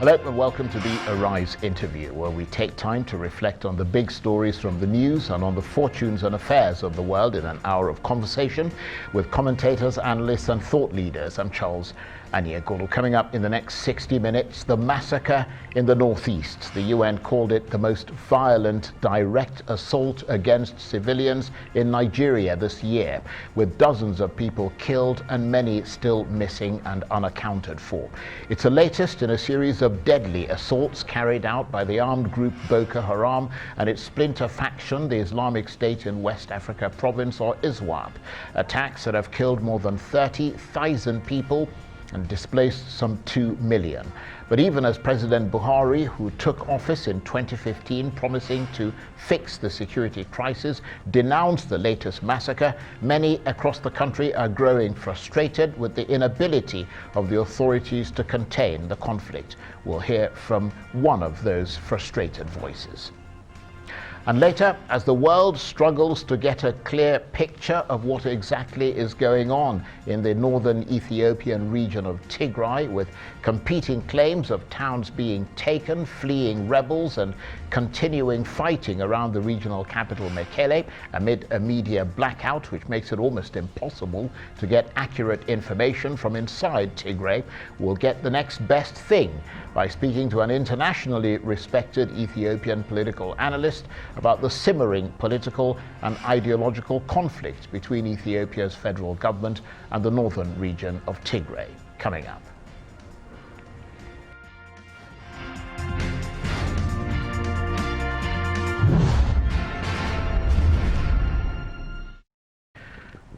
Hello and welcome to the Arise interview, where we take time to reflect on the big stories from the news and on the fortunes and affairs of the world in an hour of conversation with commentators, analysts and thought leaders. I'm Charles Aniagolo. Coming up in the next 60 minutes, the massacre in the northeast. The UN called it the most violent direct assault against civilians in Nigeria this year, with dozens of people killed and many still missing and unaccounted for. It's the latest in a series of deadly assaults carried out by the armed group Boko Haram and its splinter faction, the Islamic State in West Africa province, or ISWAP. Attacks that have killed more than 30,000 people and displaced some 2 million. But even as President Buhari, who took office in 2015 promising to fix the security crisis, denounced the latest massacre, many across the country are growing frustrated with the inability of the authorities to contain the conflict. We'll hear from one of those frustrated voices. And later, as the world struggles to get a clear picture of what exactly is going on in the northern Ethiopian region of Tigray, with competing claims of towns being taken, fleeing rebels, and continuing fighting around the regional capital Mekele amid a media blackout which makes it almost impossible to get accurate information from inside Tigray, we'll get the next best thing by speaking to an internationally respected Ethiopian political analyst about the simmering political and ideological conflict between Ethiopia's federal government and the northern region of Tigray. Coming up.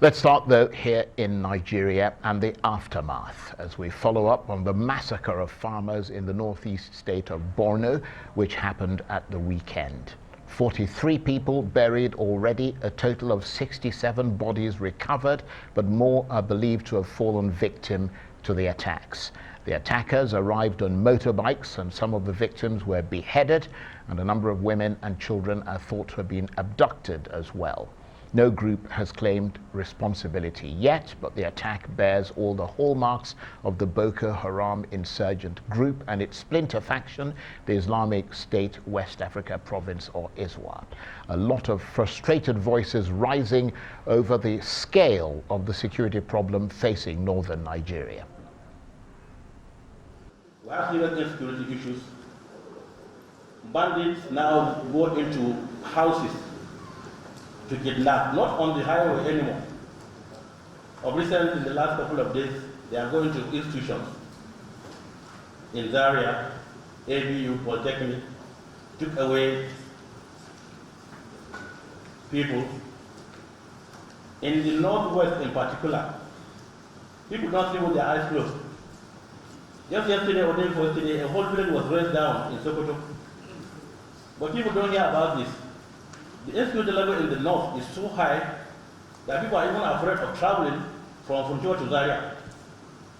Let's start, though, here in Nigeria and the aftermath as we follow up on the massacre of farmers in the northeast state of Borno, which happened at the weekend. 43 people buried already, a total of 67 bodies recovered, but more are believed to have fallen victim to the attacks. The attackers arrived on motorbikes and some of the victims were beheaded, and a number of women and children are thought to have been abducted as well. No group has claimed responsibility yet, but the attack bears all the hallmarks of the Boko Haram insurgent group and its splinter faction, the Islamic State West Africa province, or ISWAP. A lot of frustrated voices rising over the scale of the security problem facing northern Nigeria. We have serious insecurity issues. Bandits now go into houses to kidnap, not on the highway anymore. Of recent, in the last couple of days, they are going to institutions. In Zaria, ABU, Polytechnic, took away people. In the northwest in particular, people don't sleep with their eyes closed. Just yesterday or day before yesterday, a whole village was raised down in Sokoto. But people don't hear about this. The insecurity level in the north is so high that people are even afraid of traveling from Funtua to Zaria.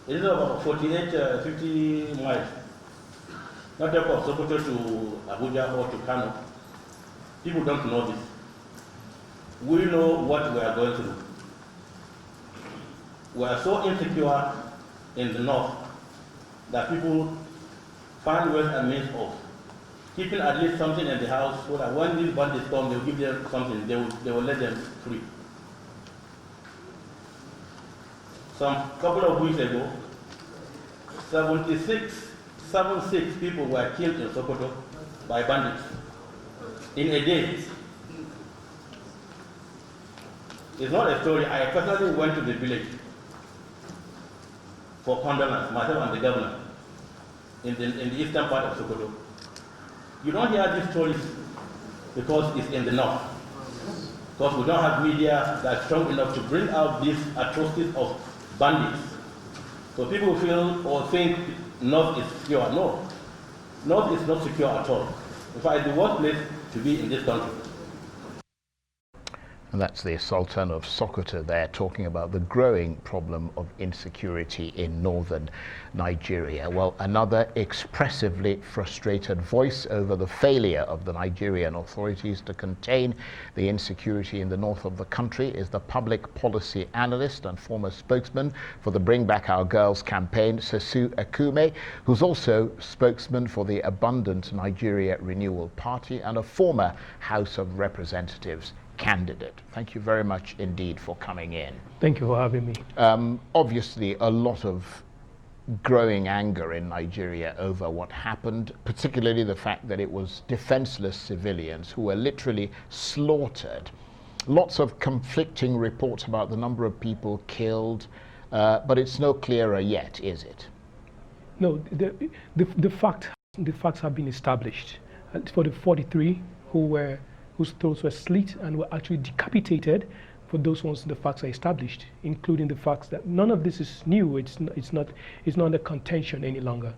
It is about 48, 50 miles. Not talk of Sokoto to Abuja or to Kano. People don't know this. We know what we are going through. We are so insecure in the north that people find ways and means of keeping at least something in the house so that when these bandits come, they will give them something, they will let them free. Some couple of weeks ago, 76 people were killed in Sokoto by bandits in a day. It's not a story. I personally went to the village for condolence, myself and the governor, in the eastern part of Sokoto. You don't hear these stories because it's in the north. Because we don't have media that's strong enough to bring out these atrocities of bandits. So people feel or think north is secure. No. North is not secure at all. In fact, it's the worst place to be in this country. And that's the Sultan of Sokoto there, talking about the growing problem of insecurity in northern Nigeria. Well, another expressively frustrated voice over the failure of the Nigerian authorities to contain the insecurity in the north of the country is the public policy analyst and former spokesman for the Bring Back Our Girls campaign, Sesugh Akume, who's also spokesman for the Abundant Nigeria Renewal Party and a former House of Representatives candidate. Thank you very much indeed for coming in. Thank you for having me. Obviously, a lot of growing anger in Nigeria over what happened, particularly the fact that it was defenseless civilians who were literally slaughtered. Lots of conflicting reports about the number of people killed, but it's no clearer yet, is it? No, the facts have been established. For the 43 whose throats were slit and were actually decapitated, for those ones the facts are established, including the facts that none of this is new. It's not under contention any longer.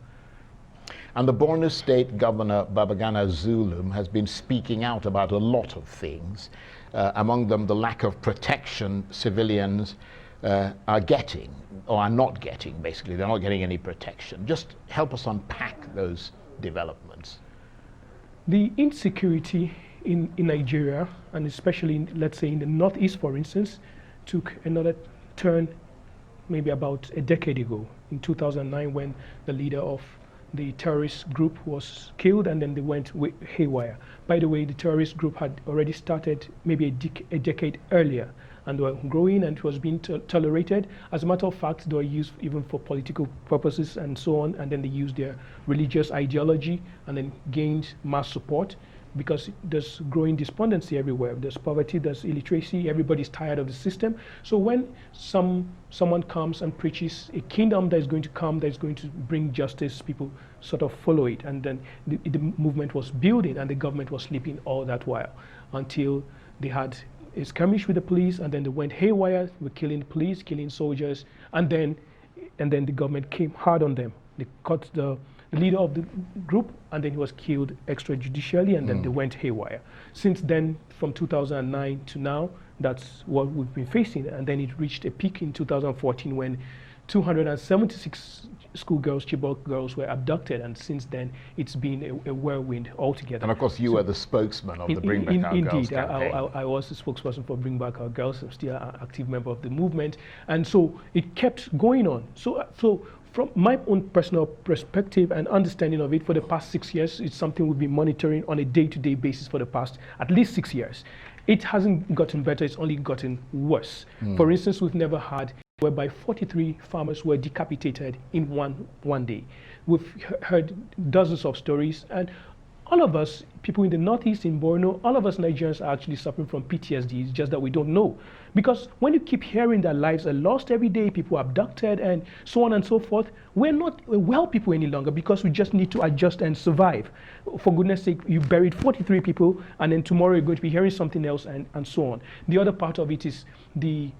And the Borno State Governor Babagana Zulum has been speaking out about a lot of things, among them the lack of protection civilians are getting, or are not getting, basically. They're not getting any protection. Just help us unpack those developments. The insecurity in Nigeria, and especially, let's say, in the northeast, for instance, took another turn maybe about a decade ago, in 2009, when the leader of the terrorist group was killed, and then they went haywire. By the way, the terrorist group had already started maybe a decade earlier, and they were growing, and it was being tolerated. As a matter of fact, they were used even for political purposes and so on, and then they used their religious ideology and then gained mass support, because there's growing despondency everywhere. There's poverty, there's illiteracy, everybody's tired of the system. So when someone comes and preaches a kingdom that is going to come, that is going to bring justice, people sort of follow it. And then the movement was building, and the government was sleeping all that while, until they had a skirmish with the police, and then they went haywire, were killing police, killing soldiers, and then the government came hard on them. They caught the leader of the group, and then he was killed extrajudicially, and then they went haywire. Since then, from 2009 to now, that's what we've been facing. And then it reached a peak in 2014 when 276 schoolgirls, Chibok girls, were abducted, and since then it's been a whirlwind altogether. And of course you were the spokesman of the Bring Back Our Girls campaign. I was the spokesperson for Bring Back Our Girls. I'm still an active member of the movement, and so it kept going on. So from my own personal perspective and understanding of it, for the past 6 years, it's something we've been monitoring on a day-to-day basis for the past at least 6 years. It hasn't gotten better, it's only gotten worse. For instance, we've never had whereby 43 farmers were decapitated in one day. We've heard dozens of stories, and all of us, people in the northeast, in Borno, all of us Nigerians are actually suffering from PTSD. It's just that we don't know. Because when you keep hearing that lives are lost every day, people are abducted and so on and so forth, we're not well people any longer, because we just need to adjust and survive. For goodness sake, you buried 43 people, and then tomorrow you're going to be hearing something else, and so on. The other part of it is the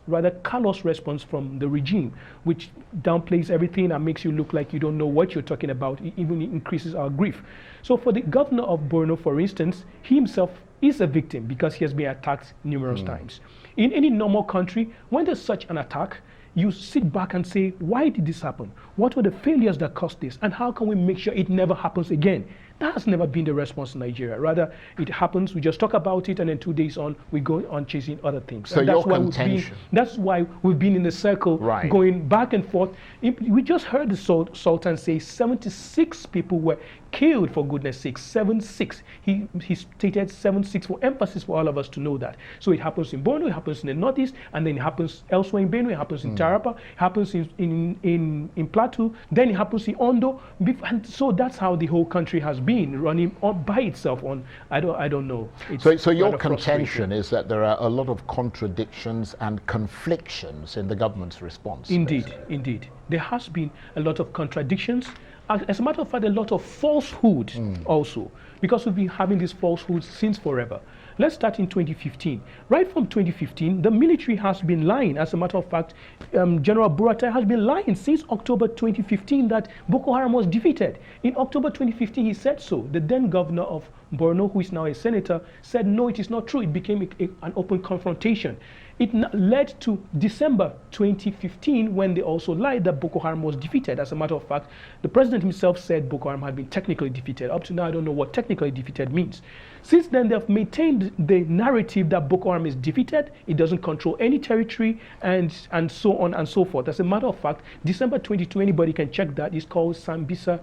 rather callous response from the regime, which downplays everything and makes you look like you don't know what you're talking about. It even increases our grief. So for the governor of Borno, for instance, he himself is a victim because he has been attacked numerous times. In any normal country, when there's such an attack, you sit back and say, why did this happen? What were the failures that caused this? And how can we make sure it never happens again? That has never been the response in Nigeria. Rather, it happens, we just talk about it, and then 2 days on, we go on chasing other things. So your contention. That's why we've been in a circle, going back and forth. We just heard the Sultan say 76 people were killed, for goodness sake, 76. He stated 76 for emphasis for all of us to know that. So it happens in Borno, it happens in the northeast, and then it happens elsewhere in Benue, it happens in Tarapa, it happens in Plateau, then it happens in Ondo. And so that's how the whole country has been running on by itself on, I don't know. So your contention is that there are a lot of contradictions and conflictions in the government's response. Indeed. There has been a lot of contradictions. As a matter of fact, a lot of falsehoods also, because we've been having these falsehoods since forever. Let's start in 2015. Right from 2015, the military has been lying. As a matter of fact, General Buratai has been lying since October 2015 that Boko Haram was defeated. In October 2015, he said so. The then governor of Borno, who is now a senator, said no, it is not true. It became an open confrontation. It led to December 2015 when they also lied that Boko Haram was defeated. As a matter of fact, the president himself said Boko Haram had been technically defeated. Up to now, I don't know what technically defeated means. Since then, they've maintained the narrative that Boko Haram is defeated, it doesn't control any territory, and so on and so forth. As a matter of fact, December 22, anybody can check that. It's called Sambisa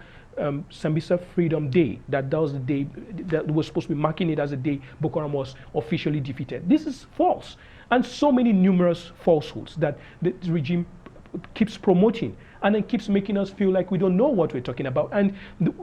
Freedom Day. That was the day that was supposed to be marking it as a day Boko Haram was officially defeated. This is false. And so many numerous falsehoods that the regime keeps promoting and then keeps making us feel like we don't know what we're talking about. And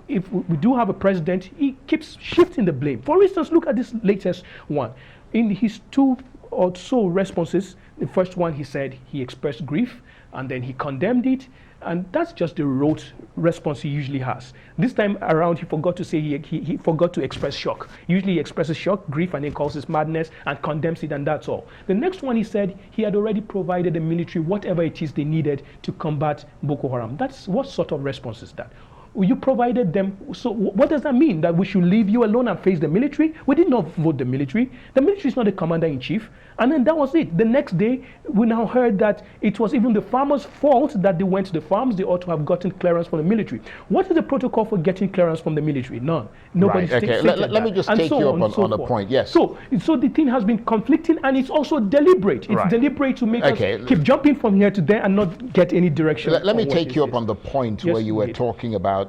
if we do have a president, he keeps shifting the blame. For instance, look at this latest one. In his 2 or so responses, the first one he said he expressed grief and then he condemned it. And that's just the rote response he usually has. This time around, he forgot to say he forgot to express shock. Usually he expresses shock, grief, and then calls it madness and condemns it, and that's all. The next one, he said he had already provided the military whatever it is they needed to combat Boko Haram. That's what sort of response is that? You provided them, so what does that mean? That we should leave you alone and face the military? We did not vote the military. The military is not the commander-in-chief. And then that was it. The next day, we now heard that it was even the farmers' fault that they went to the farms. They ought to have gotten clearance from the military. What is the protocol for getting clearance from the military? None. Nobody right, okay. Let me just take you up on a point. Yes. So the thing has been conflicting, and it's also deliberate. It's deliberate to make us keep jumping from here to there and not get any direction. Let me take you up on the point where you were talking about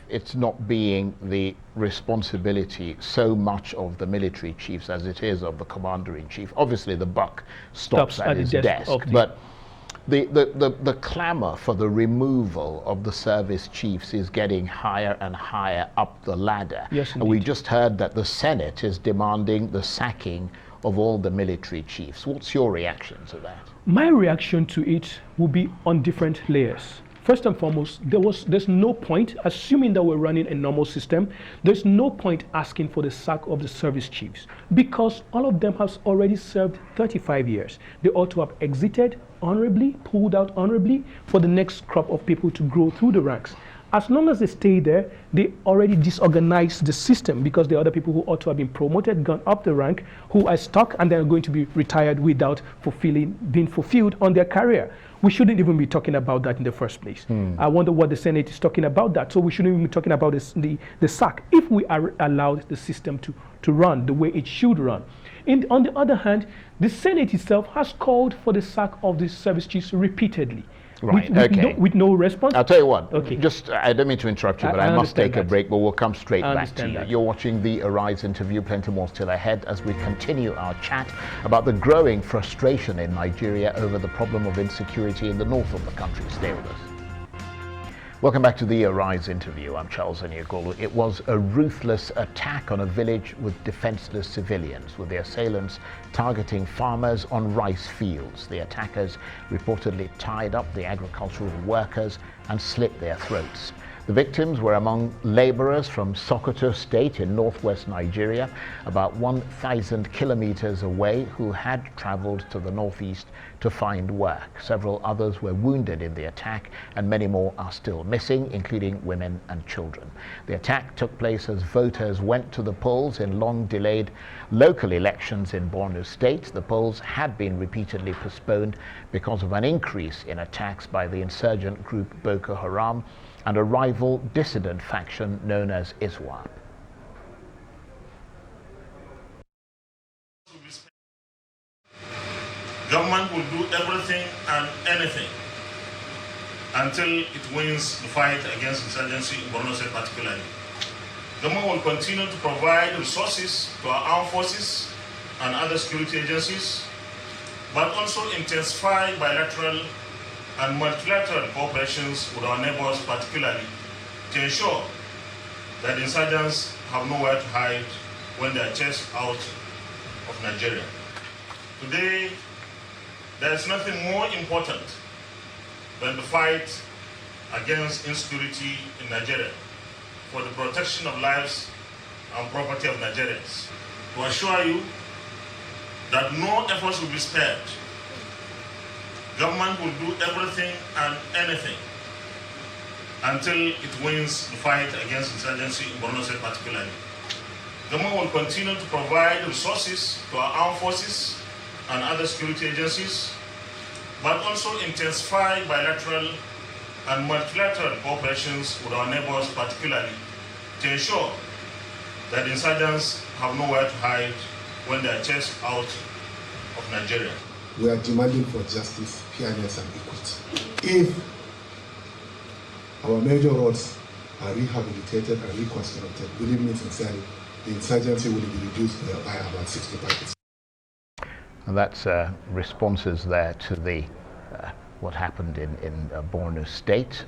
it's not being the responsibility so much of the military chiefs as it is of the commander-in-chief. Obviously, the buck stops at his desk, but the clamor for the removal of the service chiefs is getting higher and higher up the ladder. Yes, and we just heard that the Senate is demanding the sacking of all the military chiefs. What's your reaction to that? My reaction to it will be on different layers. First and foremost, there's no point, assuming that we're running a normal system, there's no point asking for the sack of the service chiefs because all of them have already served 35 years. They ought to have exited honorably, pulled out honorably for the next crop of people to grow through the ranks. As long as they stay there, they already disorganized the system because there are other people who ought to have been promoted, gone up the rank, who are stuck and they're going to be retired without being fulfilled on their career. We shouldn't even be talking about that in the first place. I wonder what the Senate is talking about that. So we shouldn't even be talking about the sack if we are allowed the system to run the way it should run. On the other hand, the Senate itself has called for the sack of the service chiefs repeatedly. Right, with no response. I'll tell you what, okay. I don't mean to interrupt you, but I must take a break, but we'll come straight back to you. That. You're watching the Arise interview, plenty more still ahead as we continue our chat about the growing frustration in Nigeria over the problem of insecurity in the north of the country. Stay with us. Welcome back to the Arise interview. I'm Charles Aniagolu. It was a ruthless attack on a village with defenseless civilians, with the assailants targeting farmers on rice fields. The attackers reportedly tied up the agricultural workers and slit their throats. The victims were among laborers from Sokoto State in northwest Nigeria, about 1,000 kilometers away, who had traveled to the northeast to find work. Several others were wounded in the attack, and many more are still missing, including women and children. The attack took place as voters went to the polls in long-delayed local elections in Borno State. The polls had been repeatedly postponed because of an increase in attacks by the insurgent group Boko Haram and a rival dissident faction known as ISWAP. Government will do everything and anything until it wins the fight against insurgency in Borno State particularly. Government will continue to provide resources to our armed forces and other security agencies, but also intensify bilateral and multilateral cooperations with our neighbors particularly to ensure that insurgents have nowhere to hide when they are chased out of Nigeria. Today, there is nothing more important than the fight against insecurity in Nigeria for the protection of lives and property of Nigerians. To assure you that no efforts will be spared, government will do everything and anything until it wins the fight against insurgency in Borno State particularly. The government will continue to provide resources to our armed forces and other security agencies, but also intensify bilateral and multilateral cooperations with our neighbors, particularly to ensure that insurgents have nowhere to hide when they are chased out of Nigeria. We are demanding for justice, fairness, and equity. If our major roads are rehabilitated and reconstructed, believe me sincerely, the insurgency will be reduced by about 65%. And that's responses there to the what happened in Borno State.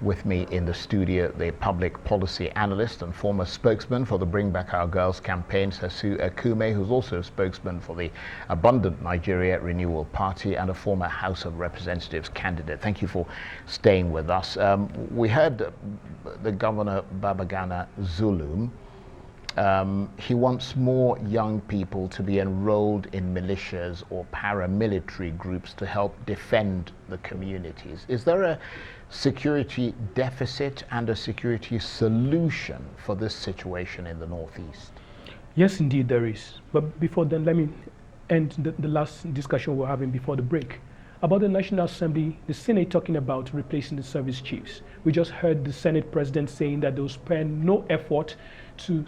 With me in the studio, the public policy analyst and former spokesman for the Bring Back Our Girls campaign, Sesugh Akume, who's also a spokesman for the Abundant Nigeria Renewal Party and a former House of Representatives candidate. Thank you for staying with us. We heard the Governor Babagana Zulum. He wants more young people to be enrolled in militias or paramilitary groups to help defend the communities. Is there a security deficit and a security solution for this situation in the Northeast? Yes, indeed there is. But before then, let me end the last discussion we were having before the break about the National Assembly, the Senate talking about replacing the service chiefs. We just heard the Senate President saying that they'll spend no effort to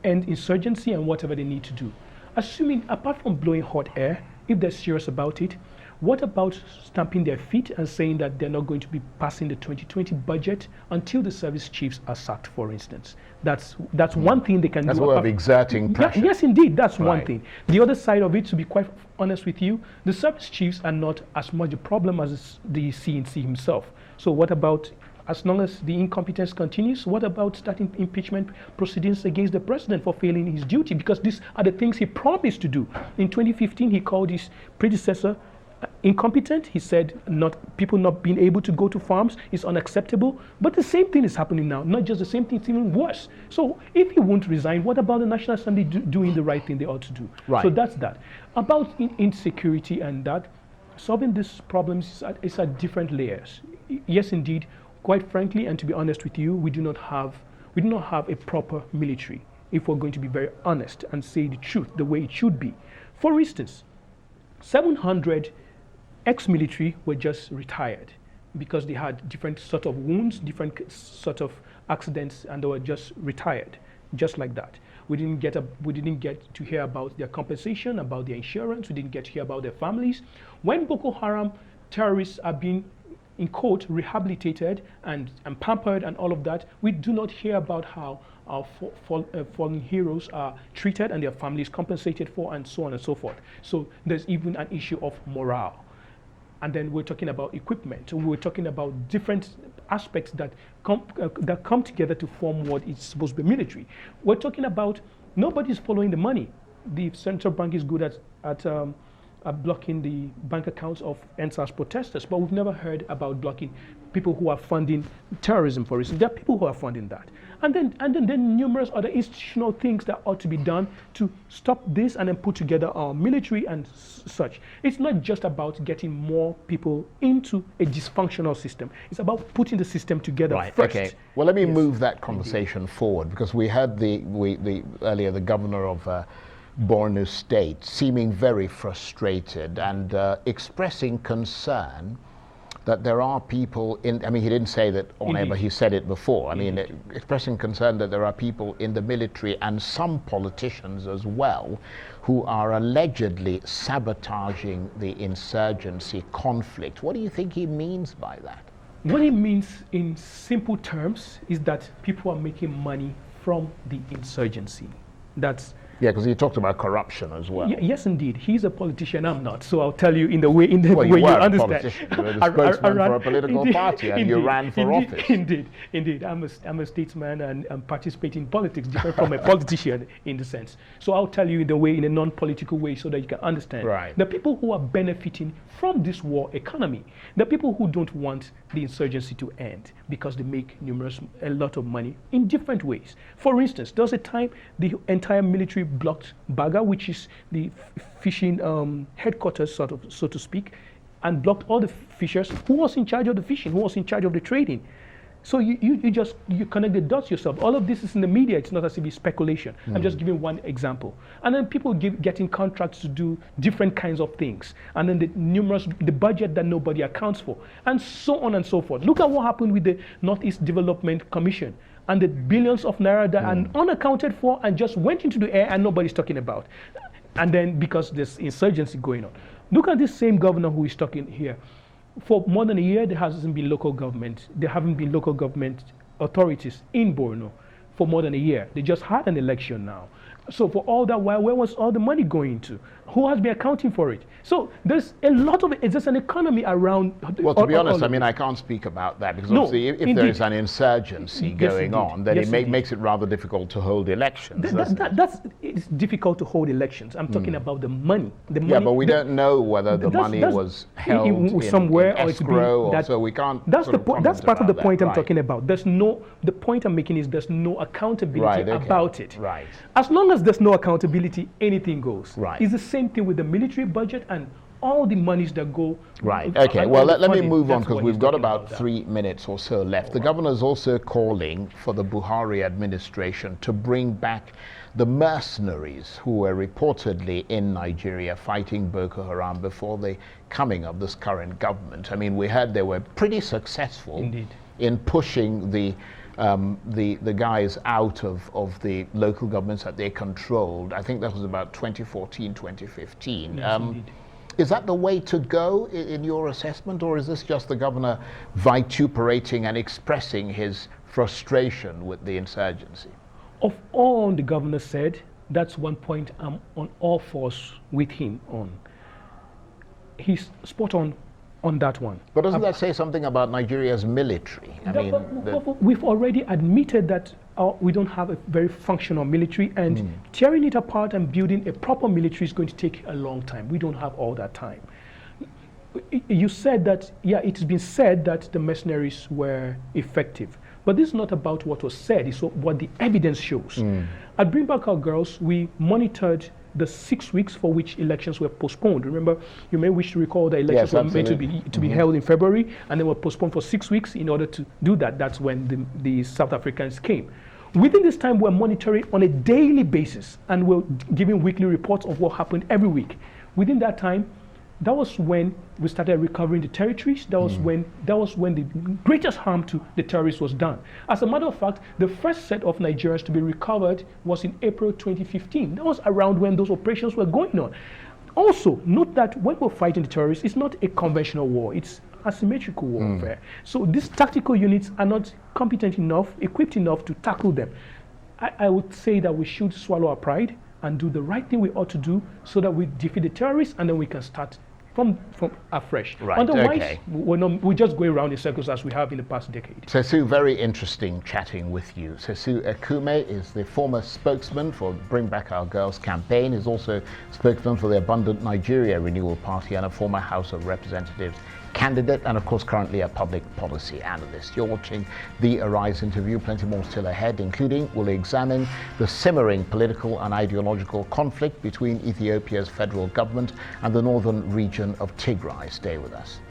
end insurgency and whatever they need to do. Assuming, apart from blowing hot air, if they're serious about it, what about stamping their feet and saying that they're not going to be passing the 2020 budget until the service chiefs are sacked, for instance? That's one thing they can do. That's a way of exerting pressure. Yes, indeed, that's Right. one thing. The other side of it, to be quite honest with you, the service chiefs are not as much a problem as the CNC himself. So what about, as long as the incompetence continues, what about starting impeachment proceedings against the president for failing his duty? Because these are the things he promised to do. In 2015, he called his predecessor incompetent. He said people not being able to go to farms is unacceptable. But the same thing is happening now. Not just the same thing, it's even worse. So if he won't resign, what about the National Assembly doing the right thing they ought to do? Right. So that's that. About insecurity and that, solving these problems is at different layers. Yes, indeed. Quite frankly, and to be honest with you, we do not have a proper military, if we're going to be very honest and say the truth the way it should be. For instance, 700 ex-military were just retired because they had different sort of wounds, different sort of accidents, and they were just retired, just like that. We didn't get to hear about their compensation, about their insurance. We didn't get to hear about their families. When Boko Haram terrorists are being, in quote, rehabilitated and pampered and all of that, we do not hear about how our fallen heroes are treated and their families compensated for, and so on and so forth. So there's even an issue of morale. And then we're talking about equipment. We're talking about different aspects that come together to form what is supposed to be military. We're talking about nobody's following the money. The central bank is good at blocking the bank accounts of NSAS protesters, but we've never heard about blocking people who are funding terrorism, for instance. There are people who are funding that. And then numerous other institutional things that ought to be done to stop this and then put together our military and such. It's not just about getting more people into a dysfunctional system. It's about putting the system together first. Okay. Well, let me move that conversation forward, because we heard earlier the governor of Borno State seeming very frustrated and expressing concern that there are people in, I mean, he didn't say that on air, but he said it before. I mean, expressing concern that there are people in the military and some politicians as well who are allegedly sabotaging the insurgency conflict. What do you think he means by that? What it means in simple terms is that people are making money from the insurgency. Yeah, because he talked about corruption as well. Yes, indeed. He's a politician. I'm not. So I'll tell you in the way you understand. Politician. You were the spokesman for a political party, and you ran for office. Indeed. I'm a statesman and participate in politics, different from a politician in the sense. So I'll tell you in a non-political way, so that you can understand. Right. The people who are benefiting from this war economy, the people who don't want the insurgency to end because they make a lot of money in different ways. For instance, there was a time the entire military blocked Baga, which is the fishing headquarters, so to speak, and blocked all the fishers. Who was in charge of the fishing? Who was in charge of the trading? So you connect the dots yourself. All of this is in the media. It's not as if it's speculation. I'm just giving one example. And then people getting contracts to do different kinds of things. And then the budget that nobody accounts for. And so on and so forth. Look at what happened with the Northeast Development Commission and the billions of naira that are unaccounted for and just went into the air and nobody's talking about. And then because there's insurgency going on. Look at this same governor who is talking here. For more than a year, there hasn't been local government. There haven't been local government authorities in Borno for more than a year. They just had an election now. So for all that while, where was all the money going to? Who has been accounting for it? So there's a lot of it. It's just an economy around. Well, to be honest, I mean, I can't speak about that because obviously if there is an insurgency going on, then it makes it rather difficult to hold elections. It's difficult to hold elections. I'm talking about the money. Yeah, but we don't know whether the money was held in somewhere in escrow, or so we can't. That's part of the point I'm talking about. The point I'm making is there's no accountability about it. Right. As long as there's no accountability, anything goes. Right. It's the same thing with the military budget and all the monies that go. Right. Okay. Well, let me move on because we've got about 3 minutes or so left. The governor is also calling for the Buhari administration to bring back the mercenaries who were reportedly in Nigeria fighting Boko Haram before the coming of this current government. I mean, we heard they were pretty successful in pushing the guys out of the local governments that they controlled. I think that was about 2014, 2015. Yes, is that the way to go in your assessment, or is this just the governor vituperating and expressing his frustration with the insurgency? Of all the governor said, that's one point I'm on all fours with him on. He's spot on that one. But doesn't that say something about Nigeria's military? We've already admitted that we don't have a very functional military, and tearing it apart and building a proper military is going to take a long time. We don't have all that time. You said that, yeah, it's been said that the mercenaries were effective. But this is not about what was said, it's what the evidence shows. At Bring Back Our Girls, we monitored the 6 weeks for which elections were postponed. Remember, you may wish to recall that elections were meant to be held in February, and they were postponed for 6 weeks in order to do that. That's when the South Africans came. Within this time, we're monitoring on a daily basis, and we're giving weekly reports of what happened every week. Within that time, that was when we started recovering the territories. That was when the greatest harm to the terrorists was done. As a matter of fact, the first set of Nigerians to be recovered was in April 2015. That was around when those operations were going on. Also, note that when we're fighting the terrorists, it's not a conventional war. It's asymmetrical warfare. So these tactical units are not competent enough, equipped enough to tackle them. I would say that we should swallow our pride and do the right thing we ought to do so that we defeat the terrorists, and then we can start from afresh. Right, otherwise, we're just going around in circles as we have in the past decade. Sesugh, very interesting chatting with you. Sesugh Akume is the former spokesman for Bring Back Our Girls campaign. He's also spokesman for the Abundant Nigeria Renewal Party and a former House of Representatives candidate, and of course currently a public policy analyst. You're watching the Arise interview. Plenty more still ahead, including we'll examine the simmering political and ideological conflict between Ethiopia's federal government and the northern region of Tigray. Stay with us.